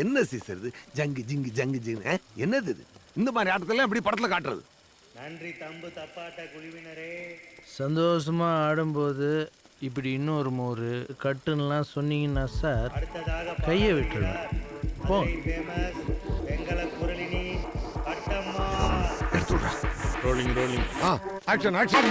என்ன சீசர் இது? ஜங்கு ஜிங்கு ஜங்கு ஜிங்கு என்னது இது? இந்த மாதிரி ஆட்டத்தெல்லாம் எப்படி படத்துல காட்டுறது? நன்றி தம்பு தப்பாட்ட குழுவினரே. சந்தோஷமா ஆடும்போது இப்படி இன்னொரு மோரு கட்டுன்னெலாம் சொன்னீங்கன்னா சார் கையை விட்டுருவேன். போ. வெங்கல குரலினி அட்டம்மா. Rolling rolling. Action action.